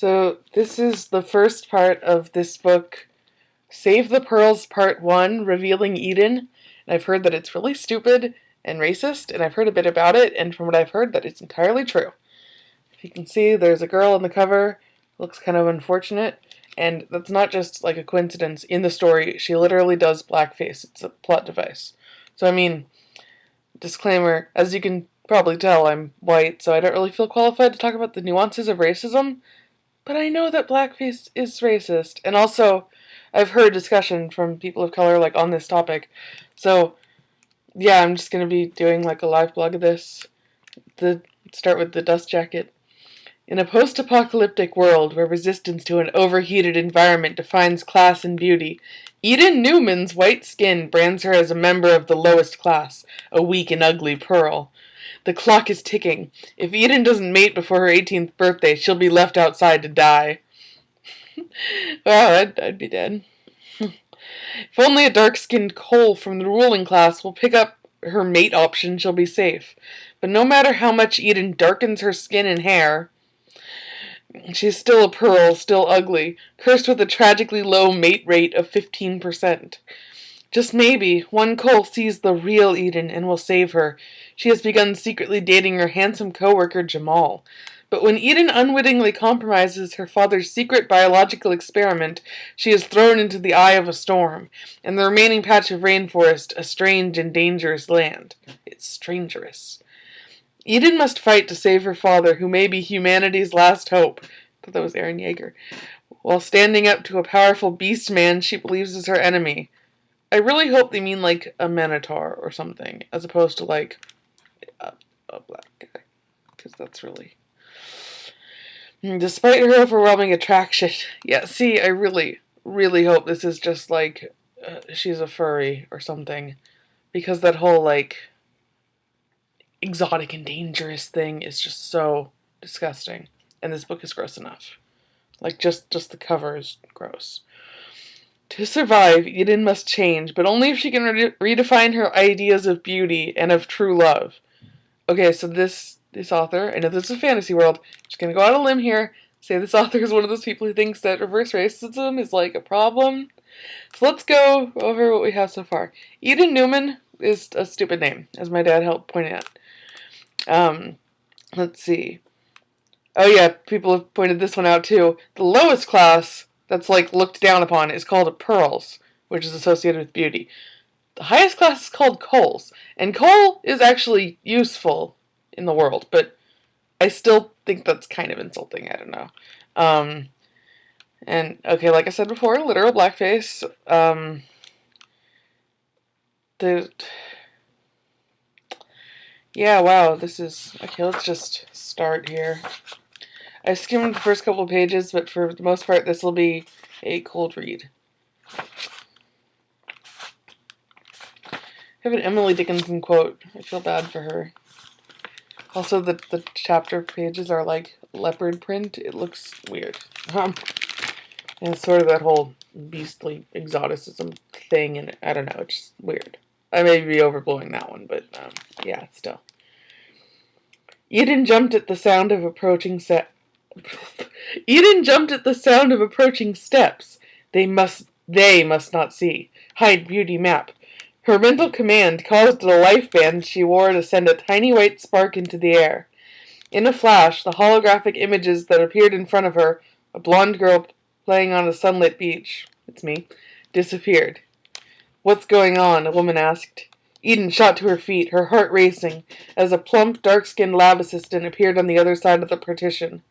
So this is the first part of this book, Save the Pearls Part 1, Revealing Eden. And I've heard that it's really stupid and racist, and I've heard a bit about it, and from what I've heard, that it's entirely true. If you can see, there's a girl on the cover, looks kind of unfortunate, and that's not just like a coincidence. In the story, she literally does blackface. It's a plot device. So I mean, disclaimer, as you can probably tell, I'm white, so I don't really feel qualified to talk about the nuances of racism. But I know that blackface is racist. And also, I've heard discussion from people of color, like, on this topic. So, yeah, I'm just going to be doing, like, a live blog of this. Start with the dust jacket. In a post-apocalyptic world where resistance to an overheated environment defines class and beauty, Eden Newman's white skin brands her as a member of the lowest class, a weak and ugly pearl. The clock is ticking. If Eden doesn't mate before her 18th birthday, she'll be left outside to die. Well, I'd be dead. If only a dark-skinned Cole from the ruling class will pick up her mate option, she'll be safe. But no matter how much Eden darkens her skin and hair, she's still a pearl, still ugly, cursed with a tragically low mate rate of 15%. Just maybe, one Cole sees the real Eden and will save her. She has begun secretly dating her handsome co-worker Jamal. But when Eden unwittingly compromises her father's secret biological experiment, she is thrown into the eye of a storm, and the remaining patch of rainforest a strange and dangerous land. It's strangerous. Eden must fight to save her father, who may be humanity's last hope. I thought that was Eren Yeager. While standing up to a powerful beast man she believes is her enemy. I really hope they mean, like, a minotaur or something, as opposed to, like, a black guy. Because that's really... Despite her overwhelming attraction... Yeah, see, I really, really hope this is just, like, she's a furry or something. Because that whole, like, exotic and dangerous thing is just so disgusting. And this book is gross enough. Like, just the cover is gross. To survive, Eden must change, but only if she can redefine her ideas of beauty and of true love. Okay, so this author, I know this is a fantasy world, just gonna go out on a limb here, say this author is one of those people who thinks that reverse racism is like a problem. So let's go over what we have so far. Eden Newman is a stupid name, as my dad helped point out. Let's see. Oh yeah, people have pointed this one out too. The lowest class that's, like, looked down upon is called a pearls, which is associated with beauty. The highest class is called coals, and coal is actually useful in the world, but I still think that's kind of insulting. I don't know. And, okay, like I said before, literal blackface. Yeah, wow, this is... Okay, let's just start here. I skimmed the first couple of pages, but for the most part, this will be a cold read. I have an Emily Dickinson quote. I feel bad for her. Also, the chapter pages are like leopard print. It looks weird. And it's sort of that whole beastly exoticism thing, and I don't know, it's just weird. I may be overblowing that one, but yeah, still. Eden jumped at the sound of approaching Eden jumped at the sound of approaching steps. They must not see. Hide beauty map. Her mental command caused the life band she wore to send a tiny white spark into the air. In a flash, the holographic images that appeared in front of her, a blonde girl playing on a sunlit beach, it's me, disappeared. What's going on? A woman asked. Eden shot to her feet, her heart racing, as a plump, dark-skinned lab assistant appeared on the other side of the partition.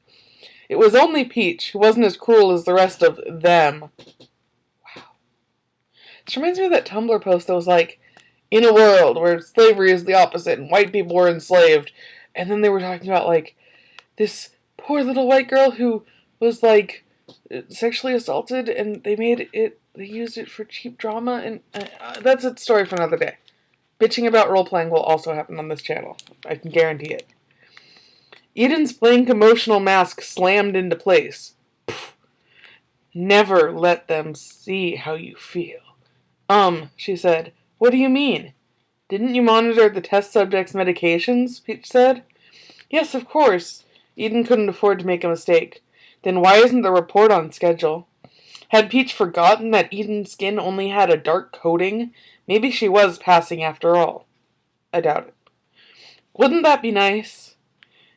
It was only Peach, who wasn't as cruel as the rest of them. Wow. This reminds me of that Tumblr post that was like, in a world where slavery is the opposite and white people were enslaved. And then they were talking about, like, this poor little white girl who was, like, sexually assaulted, and they used it for cheap drama, and that's a story for another day. Bitching about role-playing will also happen on this channel. I can guarantee it. Eden's blank emotional mask slammed into place. Pfft. Never let them see how you feel. She said. What do you mean? Didn't you monitor the test subject's medications? Peach said. Yes, of course. Eden couldn't afford to make a mistake. Then why isn't the report on schedule? Had Peach forgotten that Eden's skin only had a dark coating? Maybe she was passing after all. I doubt it. Wouldn't that be nice?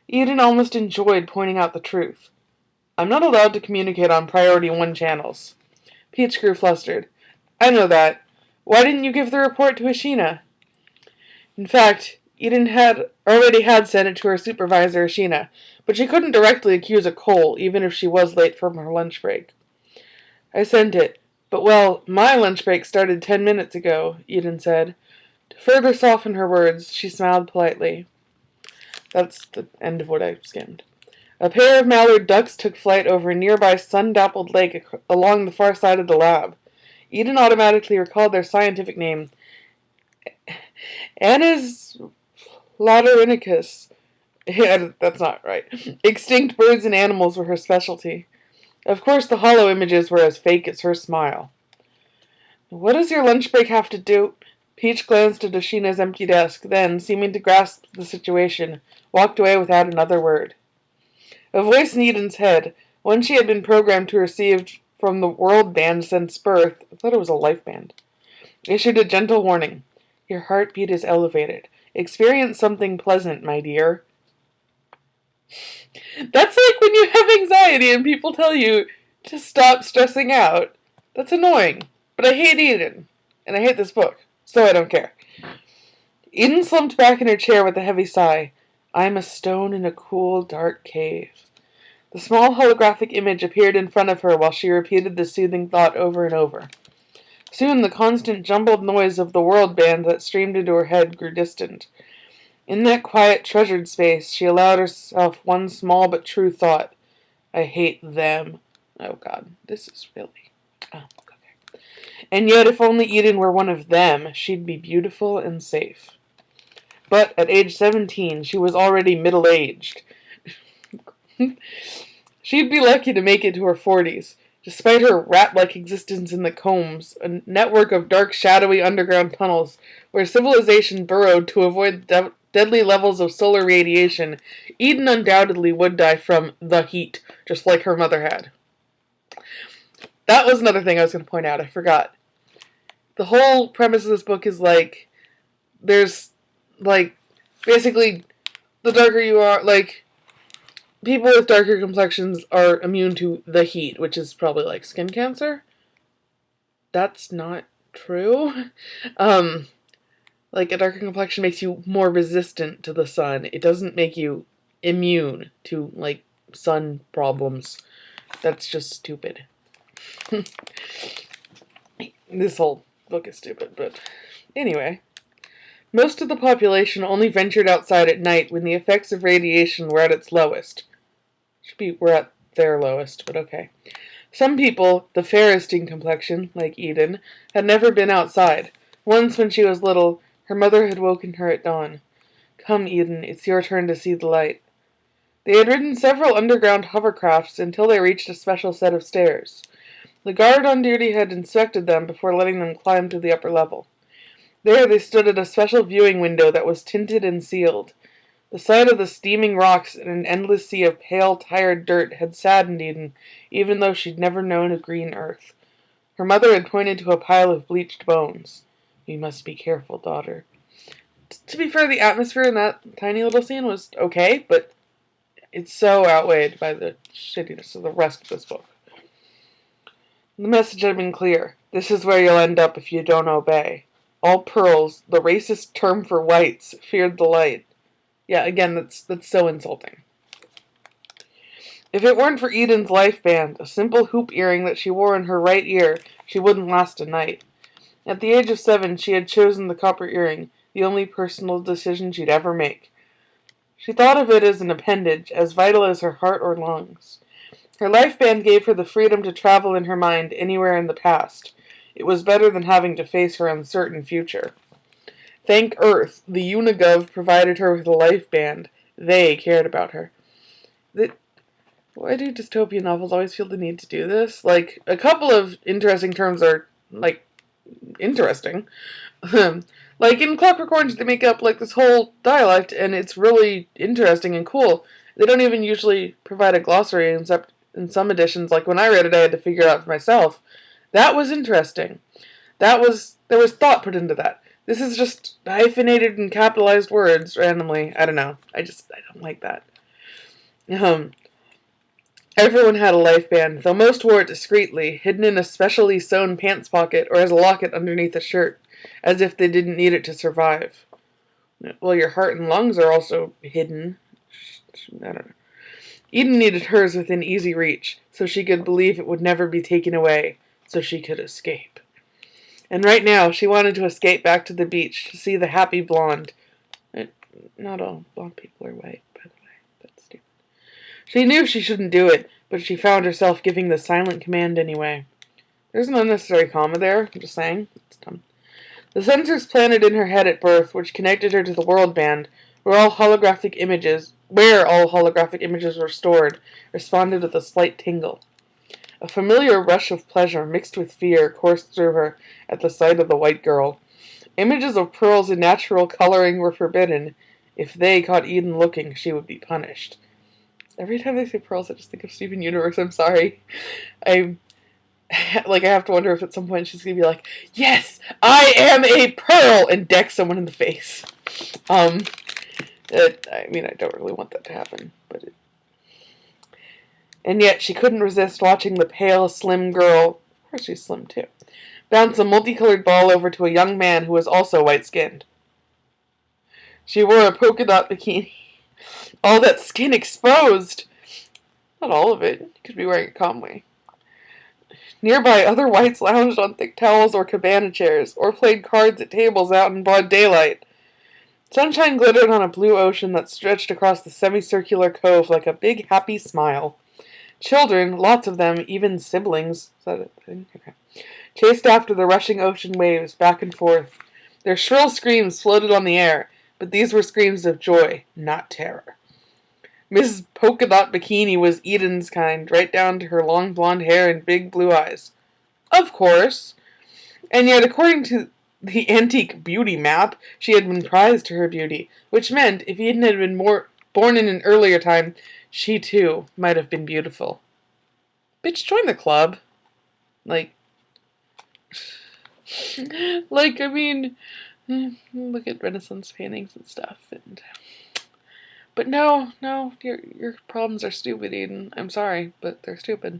Eden almost enjoyed pointing out the truth. I'm not allowed to communicate on Priority 1 channels. Peach grew flustered. I know that. Why didn't you give the report to Ashina? In fact, Eden had already sent it to her supervisor, Ashina, but she couldn't directly accuse a Cole, even if she was late from her lunch break. I sent it, but well, my lunch break started 10 minutes ago, Eden said. To further soften her words, she smiled politely. That's the end of what I skimmed. A pair of mallard ducks took flight over a nearby sun-dappled lake along the far side of the lab. Eden automatically recalled their scientific name, Anis laterinicus. Yeah, that's not right. Extinct birds and animals were her specialty. Of course, the hollow images were as fake as her smile. What does your lunch break have to do? Peach glanced at Ashina's empty desk, then, seeming to grasp the situation, walked away without another word. A voice in Eden's head, one she had been programmed to receive from the world band since birth, I thought it was a life band, issued a gentle warning. Your heartbeat is elevated. Experience something pleasant, my dear. That's like when you have anxiety and people tell you to stop stressing out. That's annoying. But I hate Eden. And I hate this book. So I don't care. Eden slumped back in her chair with a heavy sigh. I am a stone in a cool, dark cave. The small holographic image appeared in front of her while she repeated the soothing thought over and over. Soon the constant jumbled noise of the world band that streamed into her head grew distant. In that quiet, treasured space, she allowed herself one small but true thought. I hate them. Oh God, this is really... Oh, okay. And yet, if only Eden were one of them, she'd be beautiful and safe. But at age 17, she was already middle-aged. She'd be lucky to make it to her 40s. Despite her rat-like existence in the combs, a network of dark, shadowy underground tunnels where civilization burrowed to avoid the deadly levels of solar radiation, Eden undoubtedly would die from the heat, just like her mother had. That was another thing I was going to point out. I forgot. The whole premise of this book is like, there's, like, basically, the darker you are, like, people with darker complexions are immune to the heat, which is probably like skin cancer. That's not true. Like a darker complexion makes you more resistant to the sun. It doesn't make you immune to like sun problems. That's just stupid. This whole book is stupid, but anyway. Most of the population only ventured outside at night when the effects of radiation were at its lowest. We're at their lowest, but okay. Some people, the fairest in complexion, like Eden, had never been outside. Once, when she was little, her mother had woken her at dawn. Come, Eden, it's your turn to see the light. They had ridden several underground hovercrafts until they reached a special set of stairs. The guard on duty had inspected them before letting them climb to the upper level. There they stood at a special viewing window that was tinted and sealed. The sight of the steaming rocks and an endless sea of pale, tired dirt had saddened Eden, even though she'd never known a green earth. Her mother had pointed to a pile of bleached bones. You must be careful, daughter. To be fair, the atmosphere in that tiny little scene was okay, but it's so outweighed by the shittiness of the rest of this book. The message had been clear. This is where you'll end up if you don't obey. All pearls, the racist term for whites, feared the light. Yeah, again, that's so insulting. If it weren't for Eden's life band, a simple hoop earring that she wore in her right ear, she wouldn't last a night. At the age of 7, she had chosen the copper earring, the only personal decision she'd ever make. She thought of it as an appendage, as vital as her heart or lungs. Her life band gave her the freedom to travel in her mind anywhere in the past. It was better than having to face her uncertain future. Thank Earth, the Unigov provided her with a life band. They cared about her. Why do dystopian novels always feel the need to do this? Like, a couple of interesting terms are, like, interesting. Like, in Clockwork Orange, they make up, like, this whole dialect, and it's really interesting and cool. They don't even usually provide a glossary, in some editions. Like when I read it, I had to figure it out for myself. That was interesting. There was thought put into that. This is just hyphenated and capitalized words randomly. I don't know. I don't like that. Um, Everyone had a life band, though most wore it discreetly, hidden in a specially sewn pants pocket or as a locket underneath a shirt, as if they didn't need it to survive. Well, your heart and lungs are also hidden. I don't know. Eden needed hers within easy reach, so she could believe it would never be taken away, so she could escape. And right now, she wanted to escape back to the beach to see the happy blonde. Not all blonde people are white, by the way. That's stupid. She knew she shouldn't do it, but she found herself giving the silent command anyway. There's an unnecessary comma there, I'm just saying. It's dumb. The sensors planted in her head at birth, which connected her to the world band, where all holographic images were stored, responded with a slight tingle. A familiar rush of pleasure mixed with fear coursed through her at the sight of the white girl. Images of pearls in natural coloring were forbidden. If they caught Eden looking, she would be punished. Every time they say pearls, I just think of Steven Universe. I'm sorry. I have to wonder if at some point she's going to be like, yes, I am a pearl, and deck someone in the face. I don't really want that to happen, but and yet she couldn't resist watching the pale, slim girl, of course she's slim too, bounce a multicolored ball over to a young man who was also white-skinned. She wore a polka dot bikini. All that skin exposed. Not all of it. You could be wearing a Conway. Nearby, other whites lounged on thick towels or cabana chairs, or played cards at tables out in broad daylight. Sunshine glittered on a blue ocean that stretched across the semicircular cove like a big, happy smile. Children, lots of them, even siblings, is that a thing? Okay, chased after the rushing ocean waves back and forth. Their shrill screams floated on the air, but these were screams of joy, not terror. Mrs. Polka Dot Bikini was Eden's kind, right down to her long blonde hair and big blue eyes. Of course. And yet, according to the antique beauty map, she had been prized to her beauty, which meant if Eden had been born in an earlier time, she too might have been beautiful. Bitch, join the club. Look at Renaissance paintings and stuff, but no, your problems are stupid, Eden. I'm sorry, but they're stupid.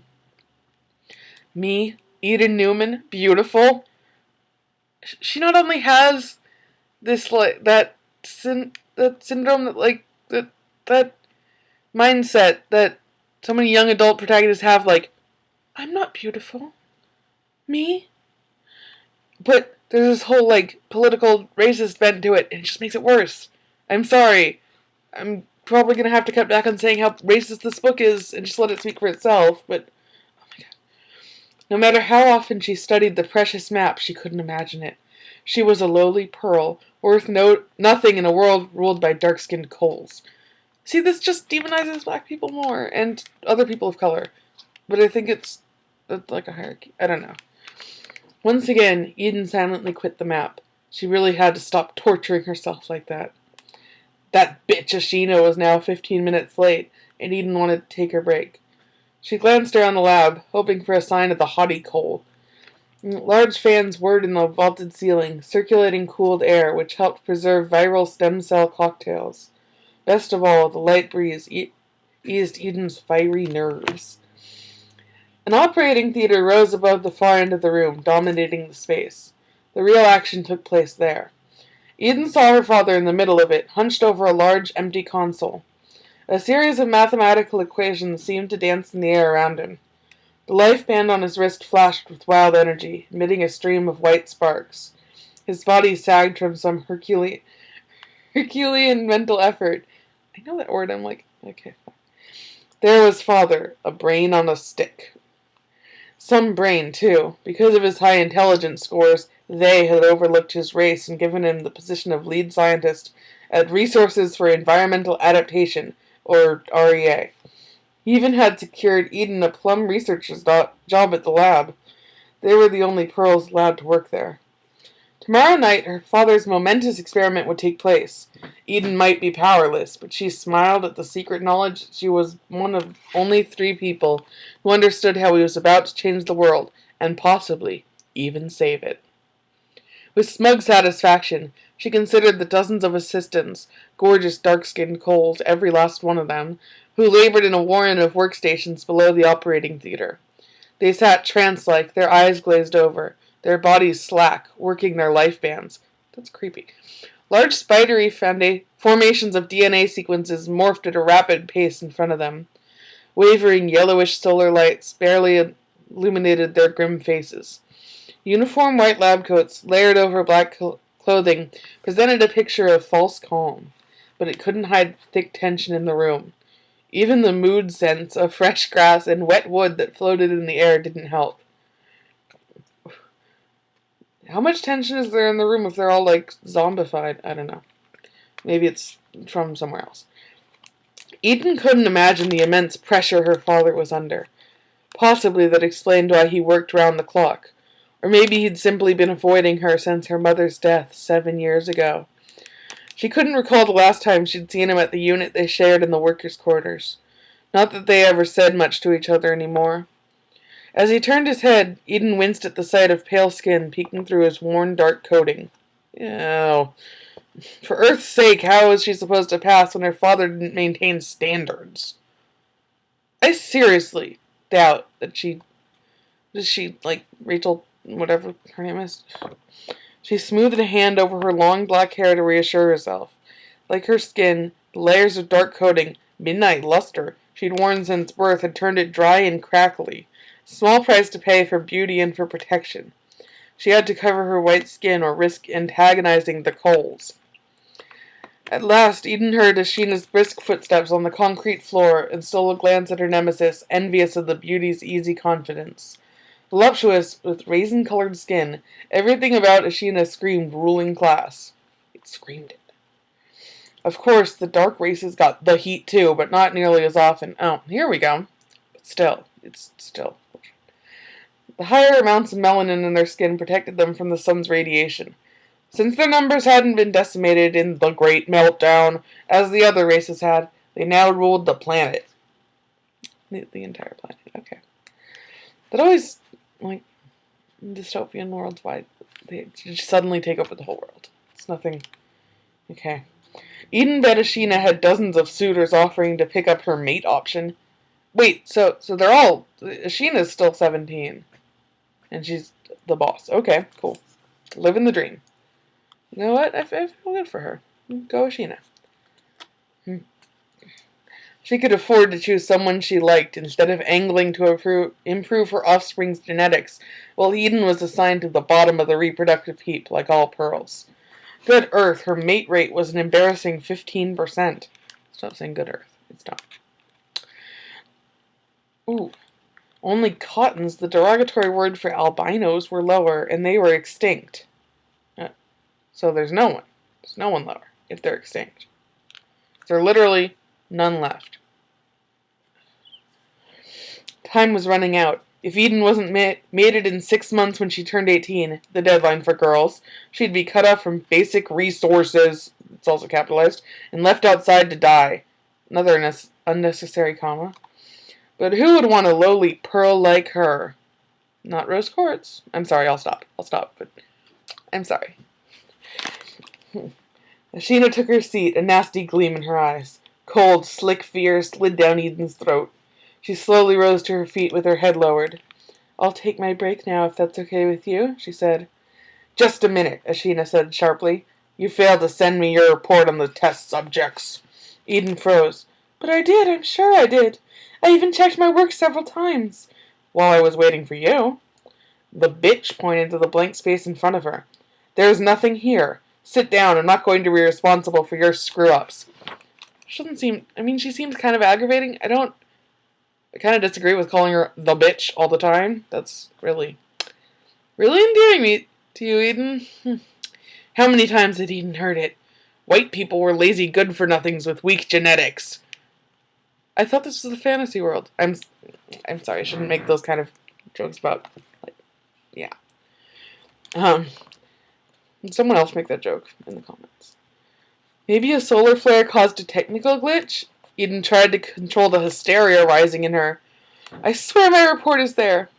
Me, Eden Newman, beautiful. She not only has this that syndrome that mindset that so many young adult protagonists have, I'm not beautiful. Me? But there's this whole, political racist bent to it, and it just makes it worse. I'm sorry. I'm probably going to have to cut back on saying how racist this book is and just let it speak for itself, but oh my god. No matter how often she studied the precious map, she couldn't imagine it. She was a lowly pearl, worth nothing in a world ruled by dark-skinned coals. See, this just demonizes black people more, and other people of color. But I think it's like a hierarchy. I don't know. Once again, Eden silently quit the map. She really had to stop torturing herself like that. That bitch Ashina was now 15 minutes late, and Eden wanted to take her break. She glanced around the lab, hoping for a sign of the hottie coal. Large fans whirred in the vaulted ceiling, circulating cooled air, which helped preserve viral stem cell cocktails. Best of all, the light breeze eased Eden's fiery nerves. An operating theater rose above the far end of the room, dominating the space. The real action took place there. Eden saw her father in the middle of it, hunched over a large, empty console. A series of mathematical equations seemed to dance in the air around him. The life band on his wrist flashed with wild energy, emitting a stream of white sparks. His body sagged from some Herculean mental effort. I know that word, I'm like, okay, fine. There was father, a brain on a stick. Some brain, too. Because of his high intelligence scores, they had overlooked his race and given him the position of lead scientist at Resources for Environmental Adaptation, or REA. He even had secured Eden a plum researcher's job at the lab. They were the only pearls allowed to work there. Tomorrow night, her father's momentous experiment would take place. Eden might be powerless, but she smiled at the secret knowledge that she was one of only 3 people who understood how he was about to change the world, and possibly even save it. With smug satisfaction, she considered the dozens of assistants, gorgeous dark-skinned coals, every last one of them, who labored in a warren of workstations below the operating theater. They sat trance-like, their eyes glazed over, their bodies slack, working their life bands. That's creepy. Large spidery formations of DNA sequences morphed at a rapid pace in front of them. Wavering yellowish solar lights barely illuminated their grim faces. Uniform white lab coats, layered over black clothing, presented a picture of false calm, but it couldn't hide thick tension in the room. Even the mood scents of fresh grass and wet wood that floated in the air didn't help. How much tension is there in the room if they're all, like, zombified? I don't know. Maybe it's from somewhere else. Eden couldn't imagine the immense pressure her father was under. Possibly that explained why he worked round the clock. Or maybe he'd simply been avoiding her since her mother's death 7 years ago. She couldn't recall the last time she'd seen him at the unit they shared in the workers' quarters. Not that they ever said much to each other anymore. As he turned his head, Eden winced at the sight of pale skin peeking through his worn dark coating. Ew. For Earth's sake, how was she supposed to pass when her father didn't maintain standards? I seriously doubt that like, Rachel, whatever her name is? She smoothed a hand over her long black hair to reassure herself. Like her skin, the layers of dark coating, midnight luster, she'd worn since birth had turned it dry and crackly. Small price to pay for beauty and for protection. She had to cover her white skin or risk antagonizing the coals. At last, Eden heard Ashina's brisk footsteps on the concrete floor and stole a glance at her nemesis, envious of the beauty's easy confidence. Voluptuous, with raisin-colored skin, everything about Ashina screamed ruling class. It screamed it. Of course, the dark races got the heat too, but not nearly as often. Oh, here we go. But still, it's still. The higher amounts of melanin in their skin protected them from the sun's radiation. Since their numbers hadn't been decimated in the Great Meltdown, as the other races had, they now ruled the planet. The entire planet, okay. That always, like, dystopian worlds, why they just suddenly take over the whole world. It's nothing, okay. Eden bet Ashina had dozens of suitors offering to pick up her mate option. Wait, so they're all, Ashina's still 17. And she's the boss. Okay, cool. Living the dream. You know what? I feel good for her. Go Ashina. She could afford to choose someone she liked instead of angling to improve her offspring's genetics, while Eden was assigned to the bottom of the reproductive heap like all pearls. Good Earth, her mate rate was an embarrassing 15%. Stop saying good Earth. It's not. Ooh. Only cottons, the derogatory word for albinos, were lower, and they were extinct. So there's no one. There's no one lower, if they're extinct. There are literally none left. Time was running out. If Eden wasn't mated in 6 months when she turned 18, the deadline for girls, she'd be cut off from basic resources, it's also capitalized, and left outside to die. Another unnecessary comma. But who would want a lowly pearl like her? Not rose quartz. I'm sorry, I'll stop, but I'm sorry. Ashina took her seat, a nasty gleam in her eyes. Cold, slick fear slid down Eden's throat. She slowly rose to her feet with her head lowered. I'll take my break now, if that's okay with you, she said. Just a minute, Ashina said sharply. You failed to send me your report on the test subjects. Eden froze. But I did, I'm sure I did. I even checked my work several times. While I was waiting for you. The bitch pointed to the blank space in front of her. There's nothing here. Sit down. I'm not going to be responsible for your screw-ups. She seems kind of aggravating. I kind of disagree with calling her the bitch all the time. That's really endearing me to you, Eden. How many times had Eden heard it? White people were lazy good-for-nothings with weak genetics. I thought this was a fantasy world. I'm sorry, I shouldn't make those kind of jokes about, like, yeah. Someone else make that joke in the comments. Maybe a solar flare caused a technical glitch? Eden tried to control the hysteria rising in her. I swear my report is there.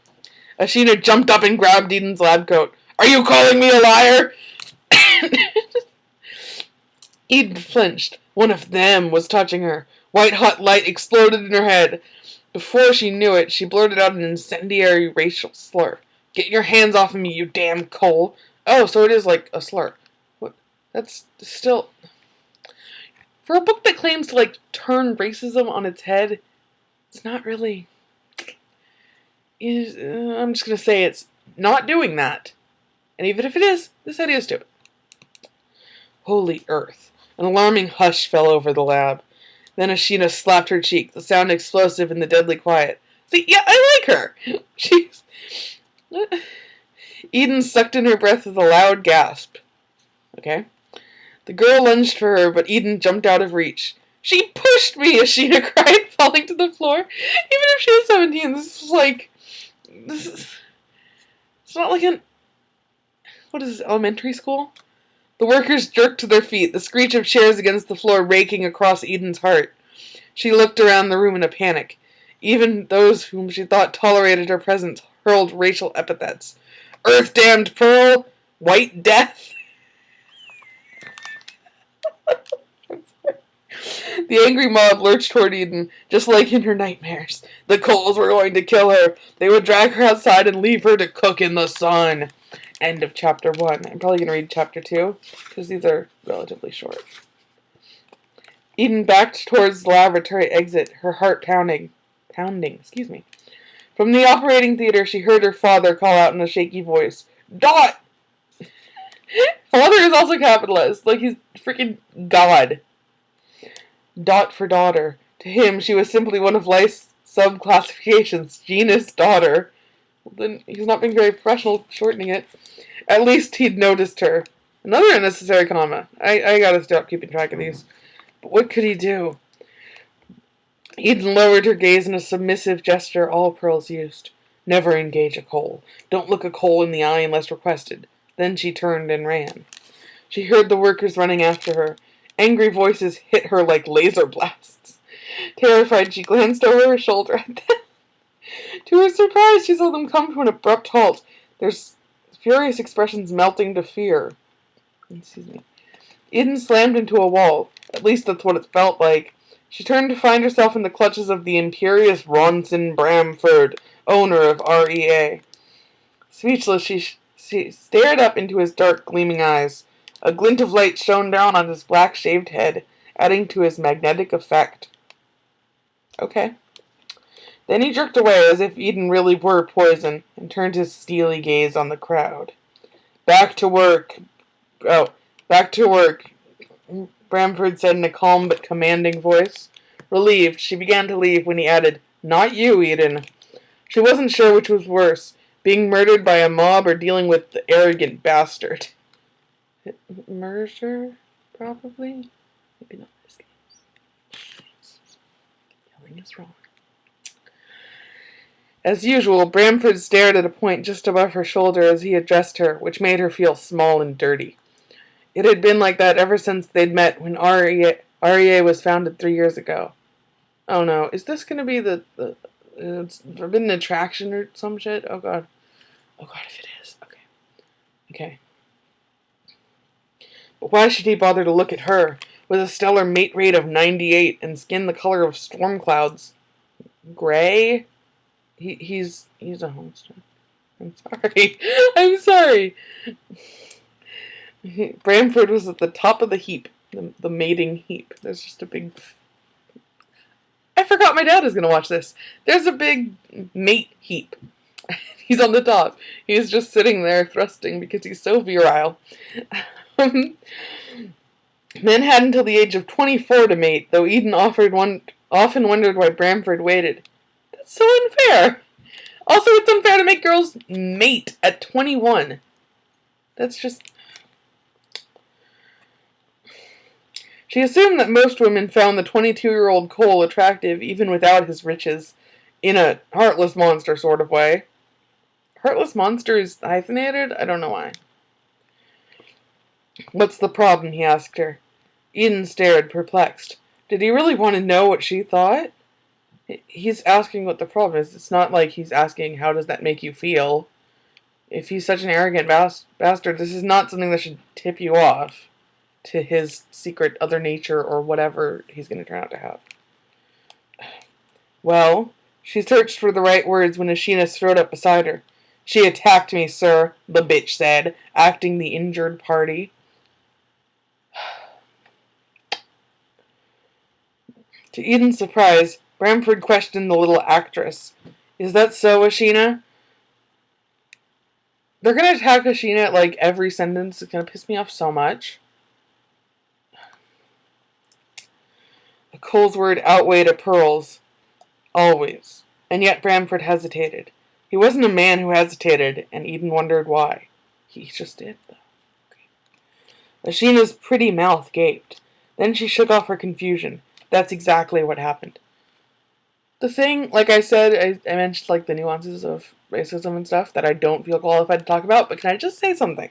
Ashina jumped up and grabbed Eden's lab coat. Are you calling me a liar? Eden flinched. One of them was touching her. White-hot light exploded in her head. Before she knew it, she blurted out an incendiary racial slur. Get your hands off of me, you damn Cole. Oh, so it is like a slur. What? That's still... For a book that claims to, like, turn racism on its head, it's not really... I'm just going to say it's not doing that. And even if it is, this idea is stupid. Holy earth. An alarming hush fell over the lab. Then Ashina slapped her cheek, the sound explosive in the deadly quiet. See, yeah, I like her. She's... Eden sucked in her breath with a loud gasp. Okay. The girl lunged for her, but Eden jumped out of reach. She pushed me, Ashina cried, falling to the floor. Even if she was 17, this is like... It's not like an... What is this, elementary school? The workers jerked to their feet, the screech of chairs against the floor raking across Eden's heart. She looked around the room in a panic. Even those whom she thought tolerated her presence hurled racial epithets. Earth-damned pearl! White death! The angry mob lurched toward Eden, just like in her nightmares. The Coles were going to kill her. They would drag her outside and leave her to cook in the sun. End of chapter 1. I'm probably going to read chapter 2, because these are relatively short. Eden backed towards the laboratory exit, her heart pounding. From the operating theater, she heard her father call out in a shaky voice, Dot! Father is also capitalized, like he's freaking God. Dot for daughter. To him, she was simply one of life's sub-classifications, genus daughter. Well, then he's not being very professional shortening it. At least he'd noticed her. Another unnecessary comma. I gotta stop keeping track of these. But what could he do? Eden lowered her gaze in a submissive gesture all pearls used. Never engage a Cole. Don't look a Cole in the eye unless requested. Then she turned and ran. She heard the workers running after her. Angry voices hit her like laser blasts. Terrified, she glanced over her shoulder at them. To her surprise, she saw them come to an abrupt halt, their furious expressions melting to fear. Eden slammed into a wall. At least that's what it felt like. She turned to find herself in the clutches of the imperious Ronson Bramford, owner of REA. Speechless, she stared up into his dark, gleaming eyes. A glint of light shone down on his black-shaved head, adding to his magnetic effect. Okay. Then he jerked away as if Eden really were poison, and turned his steely gaze on the crowd. Back to work. Oh, back to work, Bramford said in a calm but commanding voice. Relieved, she began to leave when he added, Not you, Eden. She wasn't sure which was worse, being murdered by a mob or dealing with the arrogant bastard. Murder, probably? Maybe not this case. Yelling is wrong. As usual, Bramford stared at a point just above her shoulder as he addressed her, which made her feel small and dirty. It had been like that ever since they'd met when REA was founded 3 years ago. Oh no, is this going to be the forbidden attraction or some shit? Oh god. Oh god, if it is. Okay. But why should he bother to look at her, with a stellar mate rate of 98 and skin the color of storm clouds? Gray? He's a homester. I'm sorry. Bramford was at the top of the heap, the mating heap. There's just a big... I forgot my dad is going to watch this. There's a big mate heap. He's on the top. He's just sitting there thrusting because he's so virile. Men had until the age of 24 to mate, though Eden often wondered why Bramford waited. That's so unfair. Also, it's unfair to make girls mate at 21. That's just... She assumed that most women found the 22-year-old Cole attractive even without his riches, in a heartless monster sort of way. Heartless monster is hyphenated? I don't know why. "What's the problem?" he asked her. Eden stared, perplexed. Did he really want to know what she thought? He's asking what the problem is. It's not like he's asking, how does that make you feel? If he's such an arrogant bastard, this is not something that should tip you off to his secret other nature or whatever he's going to turn out to have. Well, she searched for the right words when Ashina strode up beside her. "She attacked me, sir," the bitch said, acting the injured party. To Eden's surprise, Bramford questioned the little actress. "Is that so, Ashina?" They're gonna attack Ashina at like every sentence. It's gonna piss me off so much. Cole's word outweighed a Pearl's. Always. And yet Bramford hesitated. He wasn't a man who hesitated, and Eden wondered why. He just did, though. Ashina's pretty mouth gaped. Then she shook off her confusion. That's exactly what happened. The thing, like I said, I mentioned like the nuances of racism and stuff that I don't feel qualified to talk about, but can I just say something?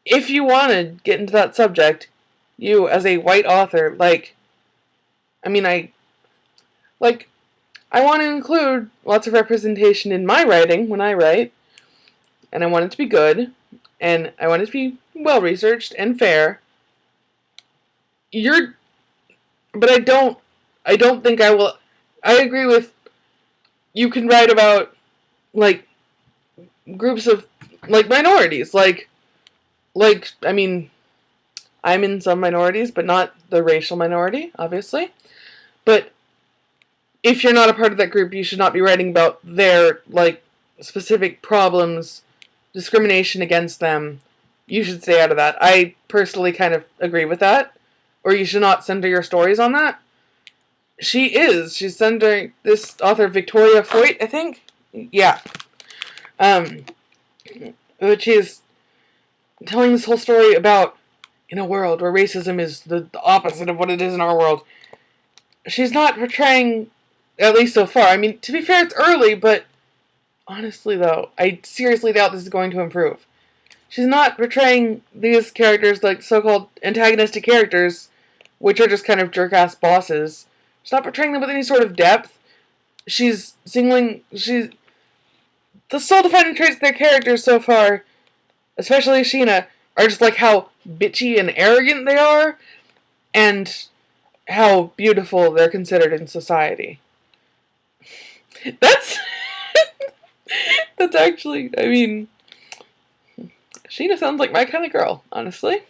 If you want to get into that subject, you, as a white author, I want to include lots of representation in my writing when I write, and I want it to be good, and I want it to be well-researched and fair. But I don't think I will. I agree with, you can write about, groups of, minorities, I'm in some minorities, but not the racial minority, obviously. But if you're not a part of that group, you should not be writing about their, specific problems, discrimination against them. You should stay out of that. I personally kind of agree with that. Or you should not center your stories on that. She's centering this author, Victoria Foyt, I think? Yeah. Which is telling this whole story about, in a world where racism is the opposite of what it is in our world. She's not portraying, at least so far, to be fair, it's early, but honestly, though, I seriously doubt this is going to improve. She's not portraying these characters like so-called antagonistic characters, which are just kind of jerk-ass bosses. She's not portraying them with any sort of depth. The soul-defining traits of their characters so far, especially Ashina, are just like how bitchy and arrogant they are, and how beautiful they're considered in society. That's actually, Sheena sounds like my kind of girl, honestly.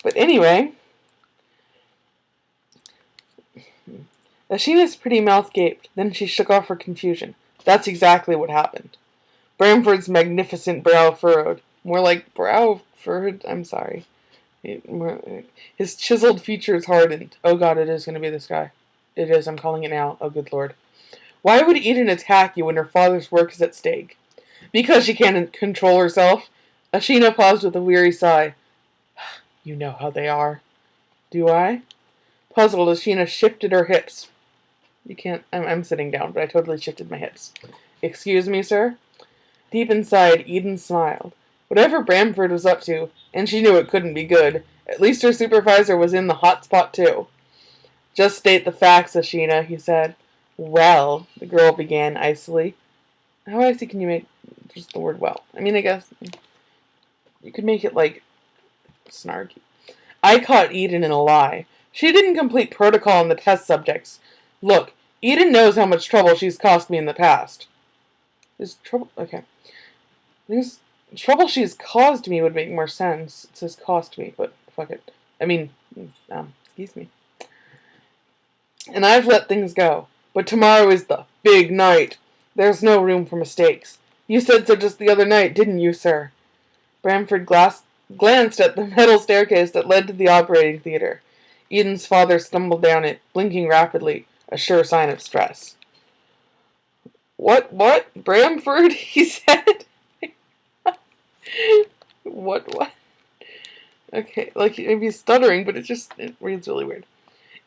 But anyway, Ashina's pretty mouth gaped. Then she shook off her confusion. That's exactly what happened. Bramford's magnificent brow furrowed. More like brow furrowed. I'm sorry. His chiseled features hardened. Oh god, it is going to be this guy. It is, I'm calling it now. Oh good lord. Why would Eden attack you when her father's work is at stake? Because she can't control herself. Ashina paused with a weary sigh. You know how they are. Do I? Puzzled, Ashina shifted her hips. You can't... I'm sitting down, but I totally shifted my hips. Excuse me, sir? Deep inside, Eden smiled. Whatever Bramford was up to, and she knew it couldn't be good, at least her supervisor was in the hot spot too. Just state the facts, Ashina, he said. Well, the girl began icily. How icy can you make just the word well? I guess you could make it snarky. I caught Eden in a lie. She didn't complete protocol on the test subjects. Look, Eden knows how much trouble she's cost me in the past. Is trouble... Okay. This trouble she's caused me would make more sense. It says cost me, but fuck it. Excuse me. And I've let things go. But tomorrow is the big night. There's no room for mistakes. You said so just the other night, didn't you, sir? Bramford glanced at the metal staircase that led to the operating theater. Eden's father stumbled down it, blinking rapidly, a sure sign of stress. What, Bramford? He said. What? Okay, maybe stuttering, but it reads really weird.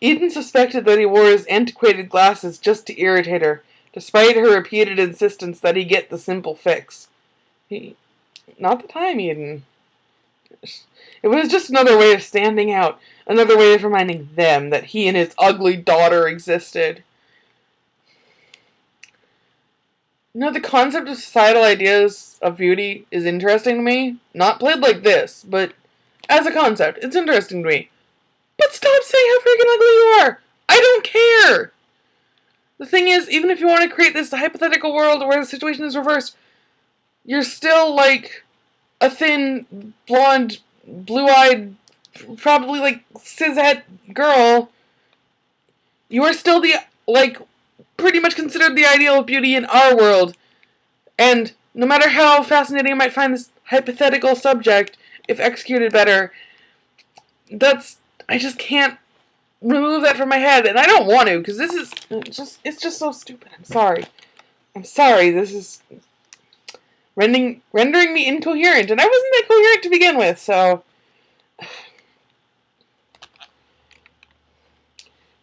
Eden suspected that he wore his antiquated glasses just to irritate her, despite her repeated insistence that he get the simple fix. Not the time, Eden. It was just another way of standing out. Another way of reminding them that he and his ugly daughter existed. You know, the concept of societal ideas of beauty is interesting to me. Not played like this, but as a concept, it's interesting to me. But stop saying how freaking ugly you are! I don't care! The thing is, even if you want to create this hypothetical world where the situation is reversed, you're still like a thin, blonde, blue-eyed, probably like cishet girl. You are still the, like, pretty much considered the ideal of beauty in our world. And no matter how fascinating I might find this hypothetical subject, if executed better, I just can't remove that from my head. And I don't want to, because it's just so stupid. I'm sorry, this is rendering me incoherent. And I wasn't that coherent to begin with, so...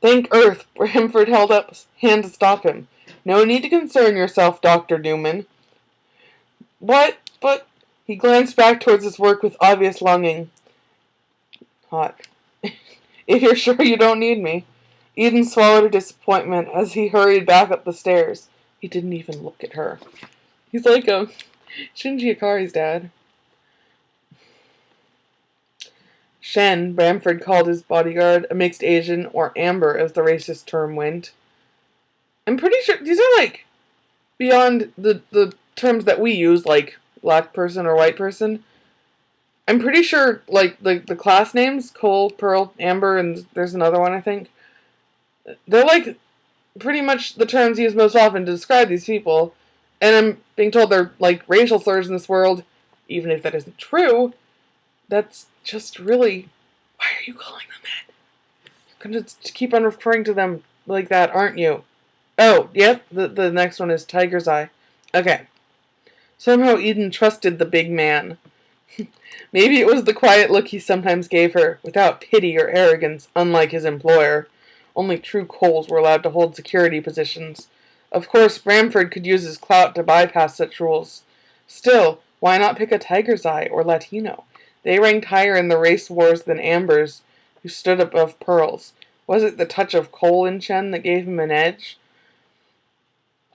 Thank Earth, Bramford held up his hand to stop him. No need to concern yourself, Dr. Newman. What? But... He glanced back towards his work with obvious longing. Hot. If you're sure you don't need me. Eden swallowed her disappointment as he hurried back up the stairs. He didn't even look at her. He's like Shinji Ikari's dad. Shen, Bramford called his bodyguard, a mixed Asian, or Amber as the racist term went. I'm pretty sure these are like beyond the terms that we use, like black person or white person. I'm pretty sure like the class names, Cole, Pearl, Amber, and there's another one I think. They're like pretty much the terms used most often to describe these people. And I'm being told they're like racial slurs in this world, even if that isn't true. That's just really... Why are you calling them that? You're going to keep on referring to them like that, aren't you? Oh, yep, the next one is Tiger's Eye. Okay. Somehow Eden trusted the big man. Maybe it was the quiet look he sometimes gave her, without pity or arrogance, unlike his employer. Only true Coles were allowed to hold security positions. Of course, Bramford could use his clout to bypass such rules. Still, why not pick a Tiger's Eye or Latino? They ranked higher in the race wars than Amber's, who stood above Pearl's. Was it the touch of Cole in Chen that gave him an edge?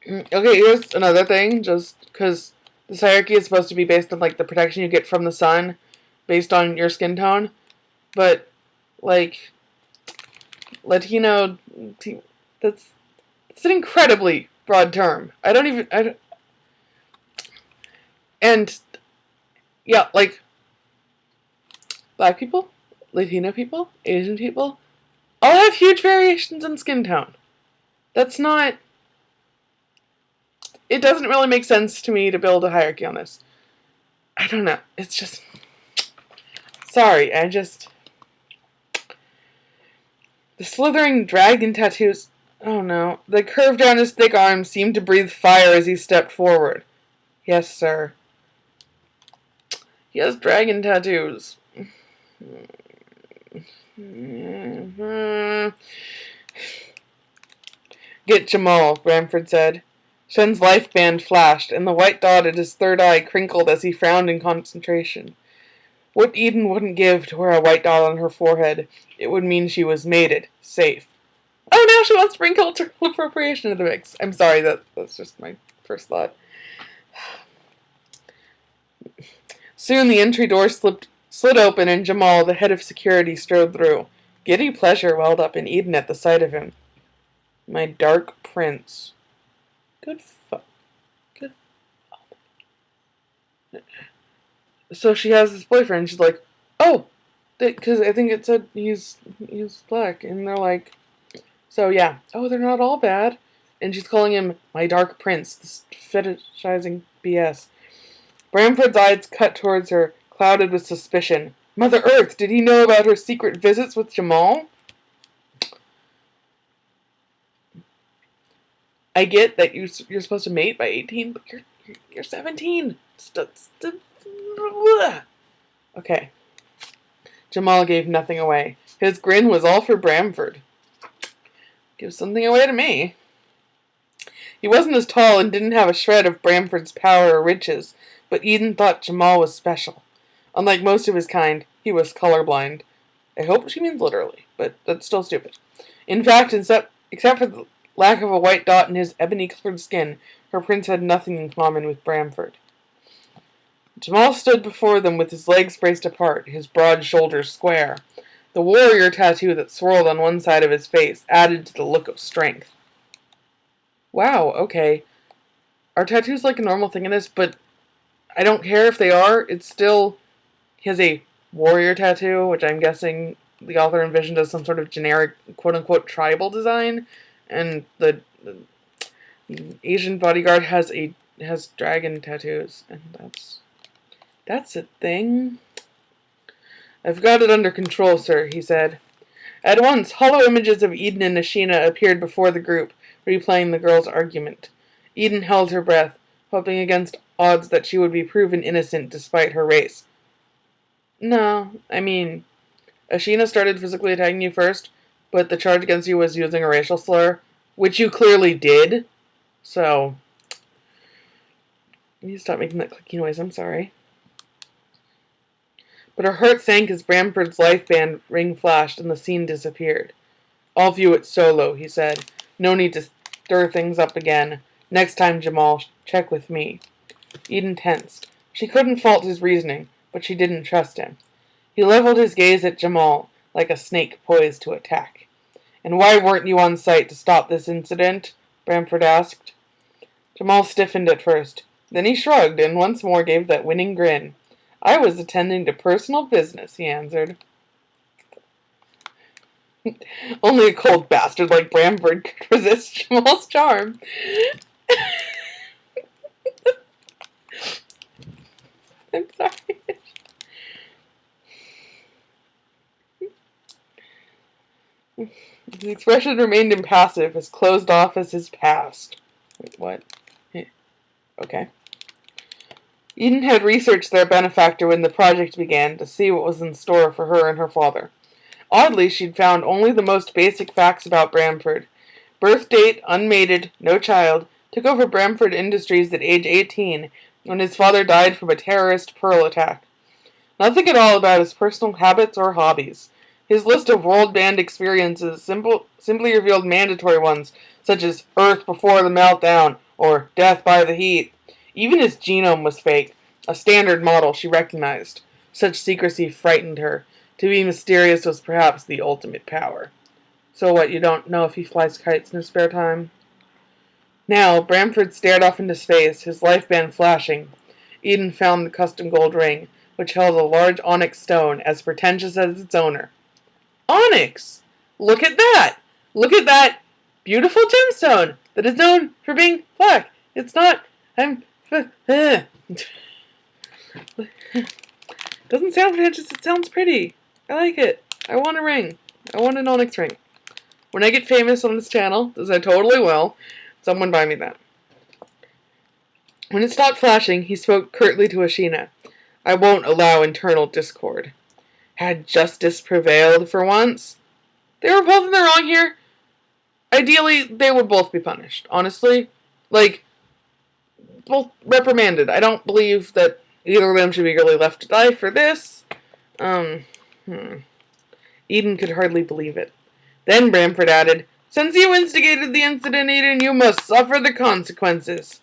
Okay, here's another thing, just because this hierarchy is supposed to be based on, like, the protection you get from the sun, based on your skin tone. But, like, Latino, it's an incredibly broad term. And, yeah, like, black people, Latino people, Asian people, all have huge variations in skin tone. That's not... It doesn't really make sense to me to build a hierarchy on this. I don't know. It's just... Sorry, The slithering dragon tattoos... Oh no. The curve down his thick arms seemed to breathe fire as he stepped forward. Yes, sir. He has dragon tattoos. Get Jamal, Bramford said. Shen's life band flashed, and the white dot at his third eye crinkled as he frowned in concentration. What Eden wouldn't give to wear a white dot on her forehead, it would mean she was mated, safe. Oh, now she wants to bring cultural appropriation into the mix. I'm sorry, that's just my first thought. Soon the entry door slid open and Jamal, the head of security, strode through. Giddy pleasure welled up in Eden at the sight of him. My dark prince. Good. So she has this boyfriend. She's like, oh, because I think it said he's black, and they're like, so yeah, oh, they're not all bad, and she's calling him my dark prince. This fetishizing BS. Bramford's eyes cut towards her, clouded with suspicion. Mother Earth, did he know about her secret visits with Jamal? I get that you're supposed to mate by 18, but you're 17. Okay. Jamal gave nothing away. His grin was all for Bramford. Give something away to me. He wasn't as tall and didn't have a shred of Bramford's power or riches, but Eden thought Jamal was special. Unlike most of his kind, he was colorblind. I hope she means literally, but that's still stupid. In fact, except for the lack of a white dot in his ebony-colored skin, her prince had nothing in common with Bramford. Jamal stood before them with his legs braced apart, his broad shoulders square. The warrior tattoo that swirled on one side of his face added to the look of strength. Wow, okay. Are tattoos like a normal thing in this? But I don't care if they are. It's still... He has a warrior tattoo, which I'm guessing the author envisioned as some sort of generic, quote-unquote, tribal design. And the Asian bodyguard has dragon tattoos. And that's a thing. I've got it under control, sir, he said. At once, hollow images of Eden and Ashina appeared before the group, replaying the girl's argument. Eden held her breath, hoping against odds that she would be proven innocent despite her race. No, I mean, Ashina started physically attacking you first, but the charge against you was using a racial slur, which you clearly did. So, you need to stop making that clicky noise, I'm sorry. But her heart sank as Bramford's life band ring flashed and the scene disappeared. I'll view it solo, he said. No need to stir things up again. Next time, Jamal, check with me. Eden tensed. She couldn't fault his reasoning, but she didn't trust him. He leveled his gaze at Jamal, like a snake poised to attack. And why weren't you on site to stop this incident? Bramford asked. Jamal stiffened at first. Then he shrugged and once more gave that winning grin. I was attending to personal business, he answered. Only a cold bastard like Bramford could resist Jamal's charm. I'm sorry. His expression remained impassive, as closed off as his past. Wait, what? Okay. Eden had researched their benefactor when the project began to see what was in store for her and her father. Oddly, she'd found only the most basic facts about Bramford. Birth date, unmated, no child, took over Bramford Industries at age 18 when his father died from a terrorist Pearl attack. Nothing at all about his personal habits or hobbies. His list of world-banned experiences simply revealed mandatory ones, such as Earth before the meltdown or Death by the heat. Even his genome was fake, a standard model she recognized. Such secrecy frightened her. To be mysterious was perhaps the ultimate power. So what, you don't know if he flies kites in his spare time? Now, Bramford stared off into space, his life band flashing. Eden found the custom gold ring, which held a large onyx stone as pretentious as its owner. Onyx! Look at that! Look at that beautiful gemstone that is known for being black. It's not... Doesn't sound pretentious, it sounds pretty. I like it. I want a ring. I want an onyx ring. When I get famous on this channel, as I totally will, someone buy me that. When it stopped flashing, he spoke curtly to Ashina. I won't allow internal discord. Had justice prevailed for once? They were both in the wrong here. Ideally, they would both be punished. Honestly. Both reprimanded. I don't believe that either of them should be really left to die for this. Eden could hardly believe it. Then Bramford added, Since you instigated the incident, Eden, you must suffer the consequences.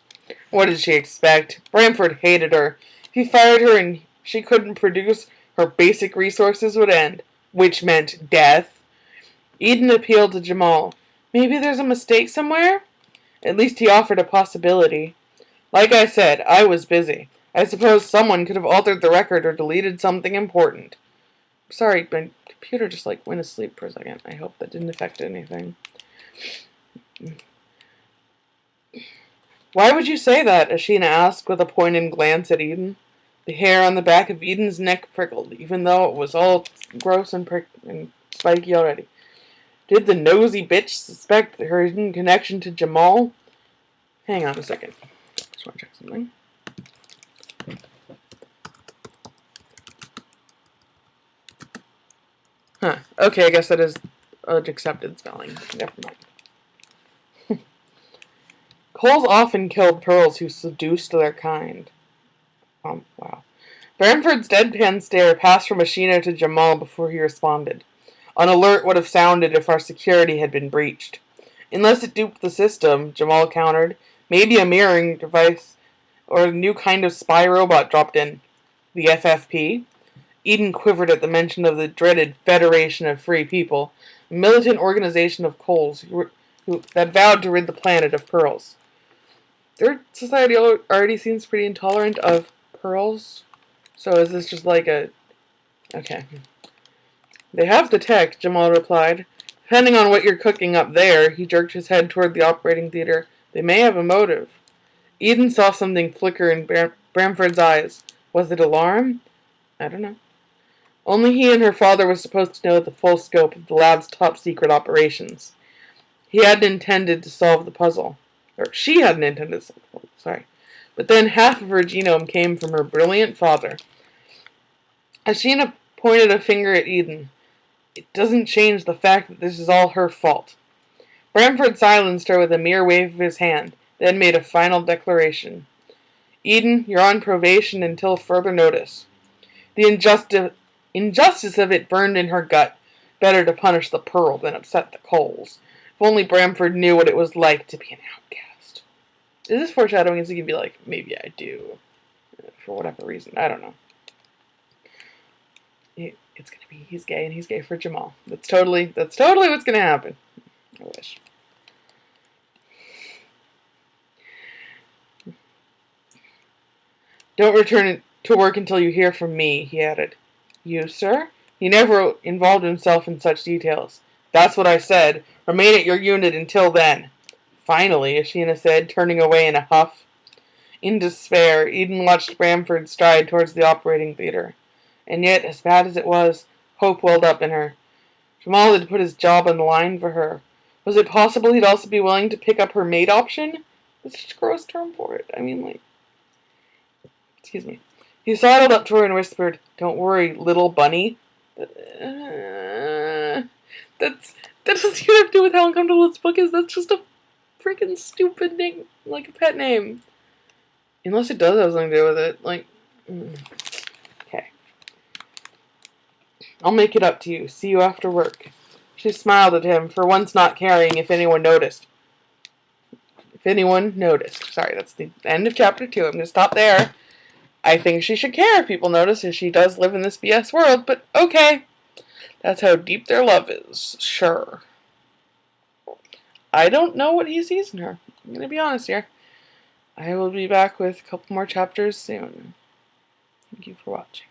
What did she expect? Bramford hated her. If he fired her and she couldn't produce, her basic resources would end, which meant death. Eden appealed to Jamal. Maybe there's a mistake somewhere? At least he offered a possibility. Like I said, I was busy. I suppose someone could have altered the record or deleted something important. Sorry, my computer just went asleep for a second. I hope that didn't affect anything. Why would you say that? Ashina asked with a pointed glance at Eden. The hair on the back of Eden's neck prickled, even though it was all gross and spiky already. Did the nosy bitch suspect her hidden connection to Jamal? Hang on a second. Just want to check something. Huh. Okay, I guess that is an accepted spelling. Never mind. Coles often killed pearls who seduced their kind. Wow. Bramford's deadpan stare passed from Ashina to Jamal before he responded. An alert would have sounded if our security had been breached. Unless it duped the system, Jamal countered. Maybe a mirroring device or a new kind of spy robot dropped in. The FFP? Eden quivered at the mention of the dreaded Federation of Free People, a militant organization of Coles that vowed to rid the planet of pearls. Their society already seems pretty intolerant of pearls. So is this just like a... Okay. They have the tech, Jamal replied. Depending on what you're cooking up there, he jerked his head toward the operating theater. They may have a motive. Eden saw something flicker in Bramford's eyes. Was it alarm? I don't know. Only he and her father were supposed to know the full scope of the lab's top-secret operations. He hadn't intended to solve the puzzle. Or she hadn't intended to solve the puzzle, sorry. But then half of her genome came from her brilliant father. Ashina pointed a finger at Eden. It doesn't change the fact that this is all her fault. Bramford silenced her with a mere wave of his hand, then made a final declaration. Eden, you're on probation until further notice. The injustice of it burned in her gut. Better to punish the pearl than upset the Coles. If only Bramford knew what it was like to be an outcast. Is this foreshadowing? Is he going to be like, maybe I do? For whatever reason. I don't know. It's going to be, he's gay, and he's gay for Jamal. That's totally what's going to happen. I wish. Don't return to work until you hear from me, he added. You, sir? He never involved himself in such details. That's what I said. Remain at your unit until then. Finally, Ashina said, turning away in a huff. In despair, Eden watched Bramford stride towards the operating theater. And yet, as bad as it was, hope welled up in her. Jamal had put his job on the line for her. Was it possible he'd also be willing to pick up her maid option? That's such a gross term for it. I mean, like... Excuse me. He sidled up to her and whispered, Don't worry, little bunny. That doesn't even have to do with how uncomfortable this book is. That's just a freaking stupid name, like a pet name. Unless it does have something to do with it. Like... Okay. I'll make it up to you. See you after work. She smiled at him, for once not caring if anyone noticed. If anyone noticed. Sorry, that's the end of chapter 2. I'm going to stop there. I think she should care if people notice, as she does live in this BS world, but okay. That's how deep their love is. Sure. I don't know what he sees in her. I'm going to be honest here. I will be back with a couple more chapters soon. Thank you for watching.